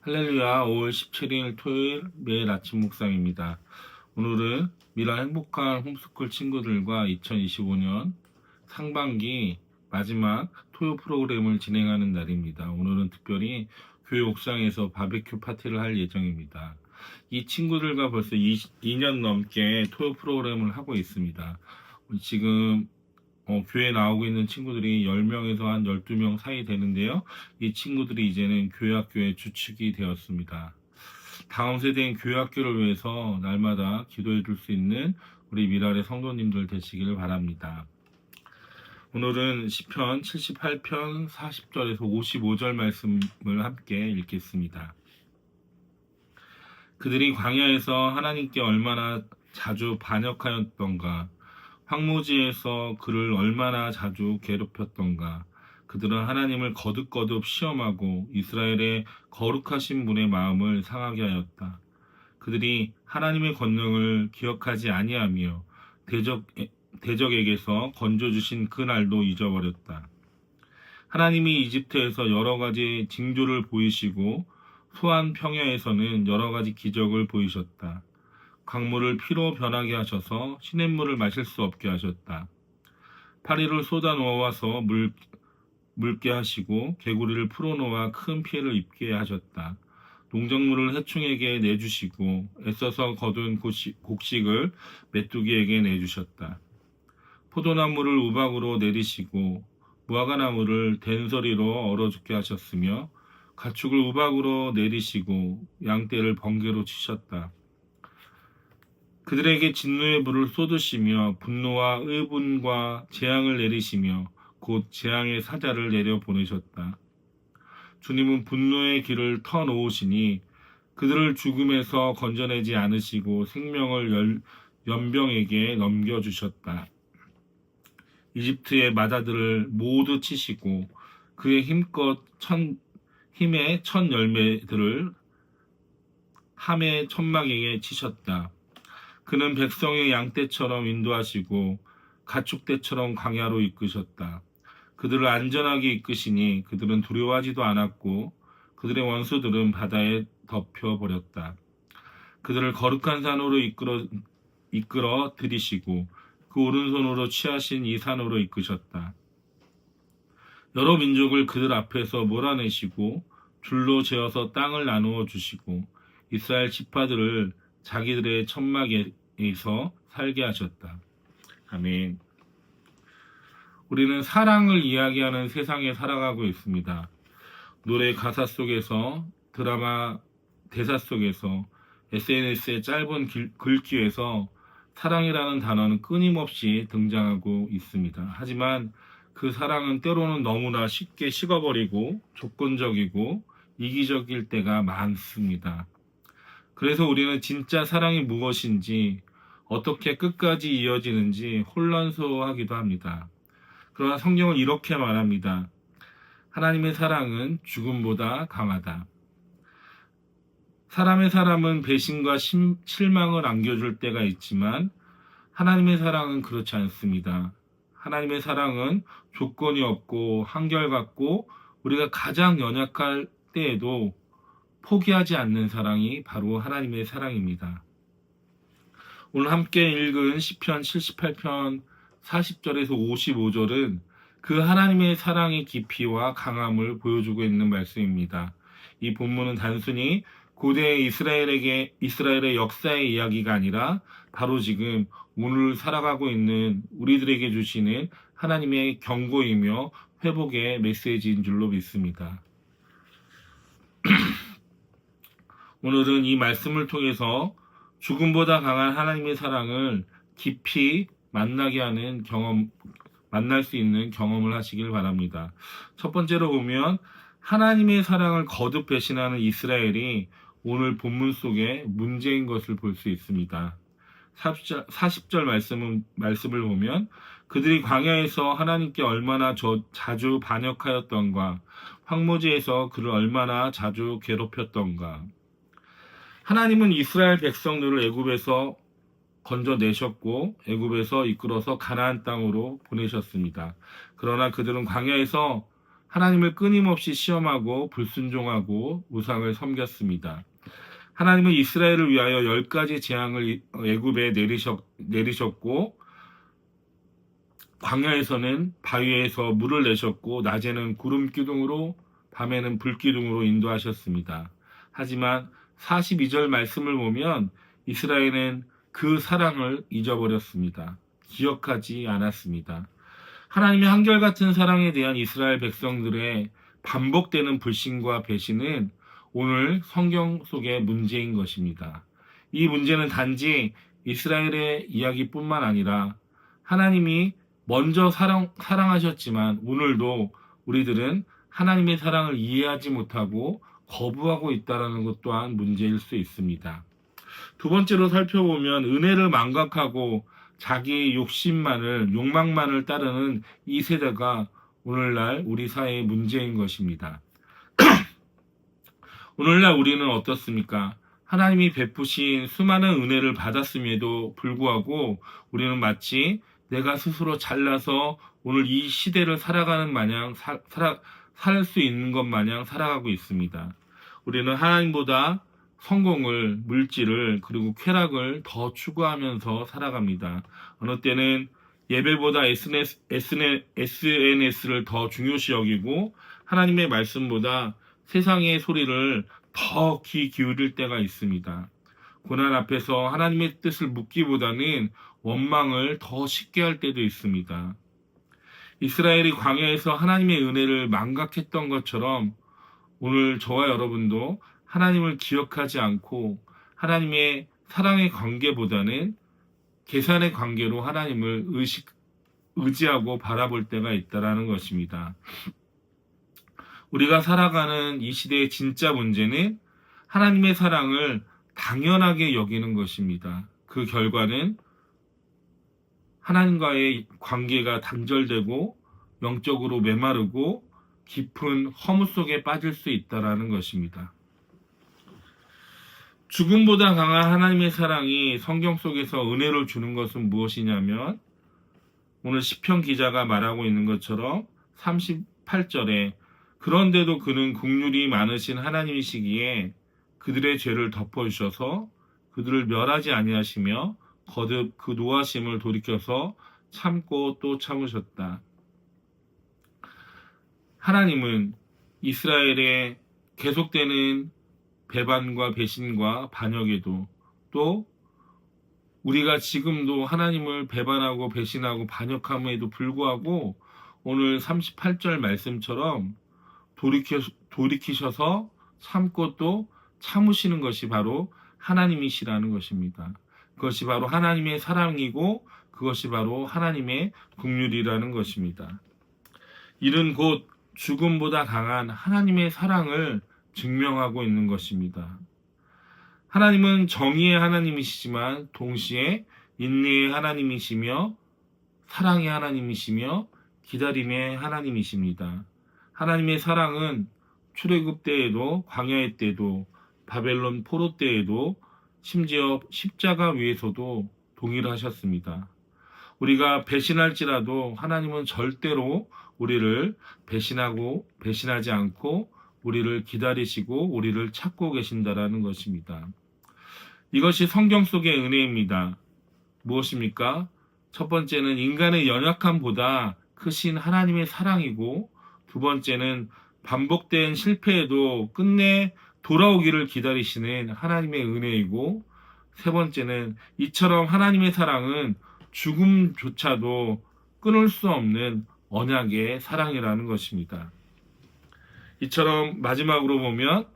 할렐루야, 5월 17일 토요일 매일 아침 묵상입니다. 오늘은 미라 행복한 홈스쿨 친구들과 2025년 상반기 마지막 토요 프로그램을 진행하는 날입니다. 오늘은 특별히 교회 옥상에서 바베큐 파티를 할 예정입니다. 이 친구들과 벌써 2년 넘게 토요 프로그램을 하고 있습니다. 지금 교회에 나오고 있는 친구들이 10명에서 한 12명 사이 되는데요. 이 친구들이 이제는 교회학교의 주축이 되었습니다. 다음 세대인 교회학교를 위해서 날마다 기도해 줄 수 있는 우리 미랄의 성도님들 되시기를 바랍니다. 오늘은 시편 78편 40절에서 55절 말씀을 함께 읽겠습니다. 그들이 광야에서 하나님께 얼마나 자주 반역하였던가, 황무지에서 그를 얼마나 자주 괴롭혔던가. 그들은 하나님을 거듭거듭 시험하고 이스라엘의 거룩하신 분의 마음을 상하게 하였다. 그들이 하나님의 권능을 기억하지 아니하며 대적에게서 건져주신 그 날도 잊어버렸다. 하나님이 이집트에서 여러 가지 징조를 보이시고 수안 평야에서는 여러 가지 기적을 보이셨다. 강물을 피로 변하게 하셔서 시냇물을 마실 수 없게 하셨다. 파리를 쏟아 놓아서 물게 하시고 개구리를 풀어놓아 큰 피해를 입게 하셨다. 농작물을 해충에게 내주시고 애써서 거둔 곡식을 메뚜기에게 내주셨다. 포도나무를 우박으로 내리시고 무화과나무를 된소리로 얼어 죽게 하셨으며 가축을 우박으로 내리시고 양떼를 번개로 치셨다. 그들에게 진노의 불을 쏟으시며 분노와 의분과 재앙을 내리시며 곧 재앙의 사자를 내려 보내셨다. 주님은 분노의 길을 터놓으시니 그들을 죽음에서 건져내지 않으시고 생명을 연병에게 넘겨주셨다. 이집트의 마다들을 모두 치시고 그의 힘의 첫 열매들을 함의 천막에게 치셨다. 그는 백성의 양떼처럼 인도하시고 가축대처럼 광야로 이끄셨다. 그들을 안전하게 이끄시니 그들은 두려워하지도 않았고 그들의 원수들은 바다에 덮여버렸다. 그들을 거룩한 산으로 이끌어 들이시고 그 오른손으로 취하신 이 산으로 이끄셨다. 여러 민족을 그들 앞에서 몰아내시고 줄로 재어서 땅을 나누어 주시고 이스라엘 지파들을 자기들의 천막에서 살게 하셨다. 아멘. 우리는 사랑을 이야기하는 세상에 살아가고 있습니다. 노래 가사 속에서, 드라마 대사 속에서, SNS의 짧은 글귀에서 사랑이라는 단어는 끊임없이 등장하고 있습니다. 하지만 그 사랑은 때로는 너무나 쉽게 식어버리고 조건적이고 이기적일 때가 많습니다. 그래서 우리는 진짜 사랑이 무엇인지, 어떻게 끝까지 이어지는지 혼란스러워하기도 합니다. 그러나 성경은 이렇게 말합니다. 하나님의 사랑은 죽음보다 강하다. 사람은 배신과 실망을 안겨줄 때가 있지만 하나님의 사랑은 그렇지 않습니다. 하나님의 사랑은 조건이 없고 한결같고 우리가 가장 연약할 때에도 포기하지 않는 사랑이 바로 하나님의 사랑입니다. 오늘 함께 읽은 시편 78편 40절에서 55절은 그 하나님의 사랑의 깊이와 강함을 보여주고 있는 말씀입니다. 이 본문은 단순히 고대 이스라엘의 역사의 이야기가 아니라 바로 지금 오늘 살아가고 있는 우리들에게 주시는 하나님의 경고이며 회복의 메시지인 줄로 믿습니다. 오늘은 이 말씀을 통해서 죽음보다 강한 하나님의 사랑을 깊이 만날 수 있는 경험을 하시길 바랍니다. 첫 번째로 보면 하나님의 사랑을 거듭 배신하는 이스라엘이 오늘 본문 속에 문제인 것을 볼 수 있습니다. 40절 말씀을 보면 그들이 광야에서 하나님께 얼마나 자주 반역하였던가, 황무지에서 그를 얼마나 자주 괴롭혔던가. 하나님은 이스라엘 백성들을 애굽에서 건져내셨고 애굽에서 이끌어서 가나안 땅으로 보내셨습니다. 그러나 그들은 광야에서 하나님을 끊임없이 시험하고 불순종하고 우상을 섬겼습니다. 하나님은 이스라엘을 위하여 10가지 재앙을 애굽에 내리셨고 광야에서는 바위에서 물을 내셨고 낮에는 구름 기둥으로 밤에는 불 기둥으로 인도하셨습니다. 하지만 42절 말씀을 보면 이스라엘은 그 사랑을 잊어버렸습니다. 기억하지 않았습니다. 하나님의 한결같은 사랑에 대한 이스라엘 백성들의 반복되는 불신과 배신은 오늘 성경 속의 문제인 것입니다. 이 문제는 단지 이스라엘의 이야기뿐만 아니라 하나님이 먼저 사랑하셨지만 오늘도 우리들은 하나님의 사랑을 이해하지 못하고 거부하고 있다는 것 또한 문제일 수 있습니다. 두 번째로 살펴보면 은혜를 망각하고 자기 욕망만을 따르는 이 세대가 오늘날 우리 사회의 문제인 것입니다. 오늘날 우리는 어떻습니까? 하나님이 베푸신 수많은 은혜를 받았음에도 불구하고 우리는 마치 내가 스스로 잘나서 오늘 이 시대를 살아가는 마냥 살 수 있는 것 마냥 살아가고 있습니다. 우리는 하나님보다 성공을, 물질을, 그리고 쾌락을 더 추구하면서 살아갑니다. 어느 때는 예배보다 SNS를 더 중요시 여기고 하나님의 말씀보다 세상의 소리를 더 귀 기울일 때가 있습니다. 고난 앞에서 하나님의 뜻을 묻기보다는 원망을 더 쉽게 할 때도 있습니다. 이스라엘이 광야에서 하나님의 은혜를 망각했던 것처럼 오늘 저와 여러분도 하나님을 기억하지 않고 하나님의 사랑의 관계보다는 계산의 관계로 하나님을 의지하고 바라볼 때가 있다는 것입니다. 우리가 살아가는 이 시대의 진짜 문제는 하나님의 사랑을 당연하게 여기는 것입니다. 그 결과는 하나님과의 관계가 단절되고 영적으로 메마르고 깊은 허무 속에 빠질 수 있다는 것입니다. 죽음보다 강한 하나님의 사랑이 성경 속에서 은혜를 주는 것은 무엇이냐면 오늘 시편 기자가 말하고 있는 것처럼 38절에 그런데도 그는 긍휼이 많으신 하나님이시기에 그들의 죄를 덮어주셔서 그들을 멸하지 아니하시며 거듭 그 노하심을 돌이켜서 참고 또 참으셨다. 하나님은 이스라엘의 계속되는 배반과 배신과 반역에도 또 우리가 지금도 하나님을 배반하고 배신하고 반역함에도 불구하고 오늘 38절 말씀처럼 돌이키셔서 참고 또 참으시는 것이 바로 하나님이시라는 것입니다. 그것이 바로 하나님의 사랑이고 그것이 바로 하나님의 긍휼이라는 것입니다. 이는 곧 죽음보다 강한 하나님의 사랑을 증명하고 있는 것입니다. 하나님은 정의의 하나님이시지만 동시에 인내의 하나님이시며 사랑의 하나님이시며 기다림의 하나님이십니다. 하나님의 사랑은 출애굽 때에도 광야의 때도 바벨론 포로 때에도 심지어 십자가 위에서도 동일하셨습니다. 우리가 배신할지라도 하나님은 절대로 우리를 배신하지 않고 우리를 기다리시고 우리를 찾고 계신다라는 것입니다. 이것이 성경 속의 은혜입니다. 무엇입니까? 첫 번째는 인간의 연약함보다 크신 하나님의 사랑이고 두 번째는 반복된 실패에도 끝내 돌아오기를 기다리시는 하나님의 은혜이고 세 번째는 이처럼 하나님의 사랑은 죽음조차도 끊을 수 없는 언약의 사랑이라는 것입니다. 이처럼 마지막으로 보면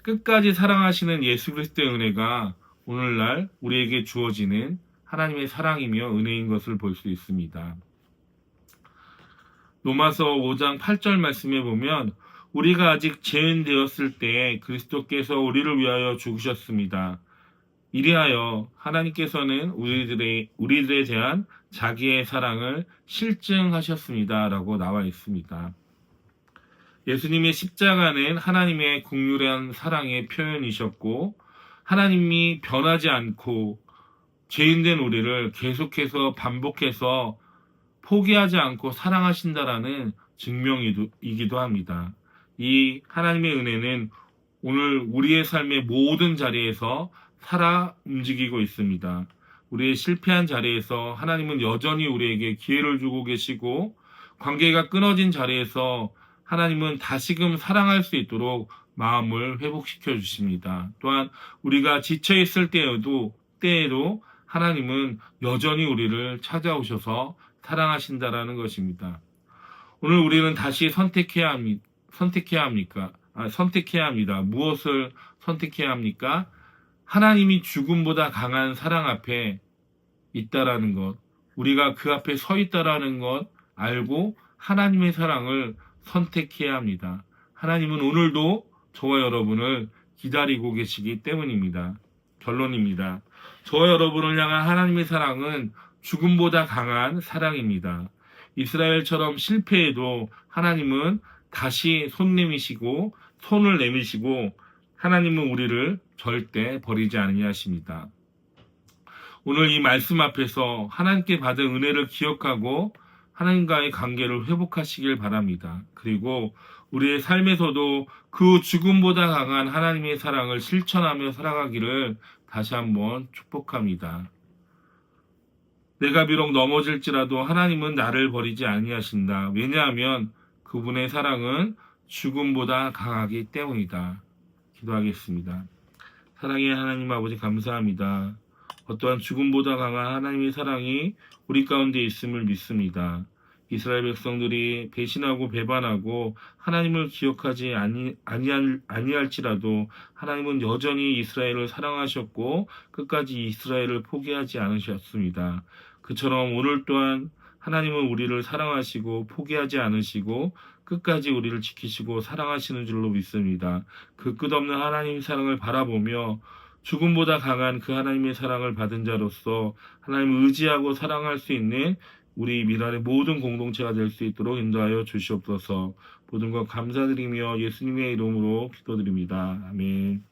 끝까지 사랑하시는 예수 그리스도의 은혜가 오늘날 우리에게 주어지는 하나님의 사랑이며 은혜인 것을 볼 수 있습니다. 로마서 5장 8절 말씀에 보면 우리가 아직 죄인 되었을 때 그리스도께서 우리를 위하여 죽으셨습니다. 이리하여 하나님께서는 우리들에 대한 자기의 사랑을 실증하셨습니다. 라고 나와 있습니다. 예수님의 십자가는 하나님의 긍휼한 사랑의 표현이셨고 하나님이 변하지 않고 죄인된 우리를 계속해서 반복해서 포기하지 않고 사랑하신다라는 증명이기도 합니다. 이 하나님의 은혜는 오늘 우리의 삶의 모든 자리에서 살아 움직이고 있습니다. 우리의 실패한 자리에서 하나님은 여전히 우리에게 기회를 주고 계시고, 관계가 끊어진 자리에서 하나님은 다시금 사랑할 수 있도록 마음을 회복시켜 주십니다. 또한 우리가 지쳐 있을 때에도 하나님은 여전히 우리를 찾아오셔서 사랑하신다라는 것입니다. 오늘 우리는 다시 선택해야 합니다. 무엇을 선택해야 합니까? 하나님이 죽음보다 강한 사랑 앞에 있다라는 것, 우리가 그 앞에 서 있다라는 것 알고 하나님의 사랑을 선택해야 합니다. 하나님은 오늘도 저와 여러분을 기다리고 계시기 때문입니다. 결론입니다. 저와 여러분을 향한 하나님의 사랑은 죽음보다 강한 사랑입니다. 이스라엘처럼 실패해도 하나님은 다시 손을 내미시고 하나님은 우리를 절대 버리지 아니하십니다. 오늘 이 말씀 앞에서 하나님께 받은 은혜를 기억하고 하나님과의 관계를 회복하시길 바랍니다. 그리고 우리의 삶에서도 그 죽음보다 강한 하나님의 사랑을 실천하며 살아가기를 다시 한번 축복합니다. 내가 비록 넘어질지라도 하나님은 나를 버리지 아니하신다. 왜냐하면 그분의 사랑은 죽음보다 강하기 때문이다. 기도하겠습니다. 사랑의 하나님 아버지, 감사합니다. 어떠한 죽음보다 강한 하나님의 사랑이 우리 가운데 있음을 믿습니다. 이스라엘 백성들이 배신하고 배반하고 하나님을 기억하지 아니할지라도 하나님은 여전히 이스라엘을 사랑하셨고 끝까지 이스라엘을 포기하지 않으셨습니다. 그처럼 오늘 또한 하나님은 우리를 사랑하시고 포기하지 않으시고 끝까지 우리를 지키시고 사랑하시는 줄로 믿습니다. 그 끝없는 하나님의 사랑을 바라보며 죽음보다 강한 그 하나님의 사랑을 받은 자로서 하나님을 의지하고 사랑할 수 있는 우리 미랄의 모든 공동체가 될 수 있도록 인도하여 주시옵소서. 모든 것 감사드리며 예수님의 이름으로 기도드립니다. 아멘.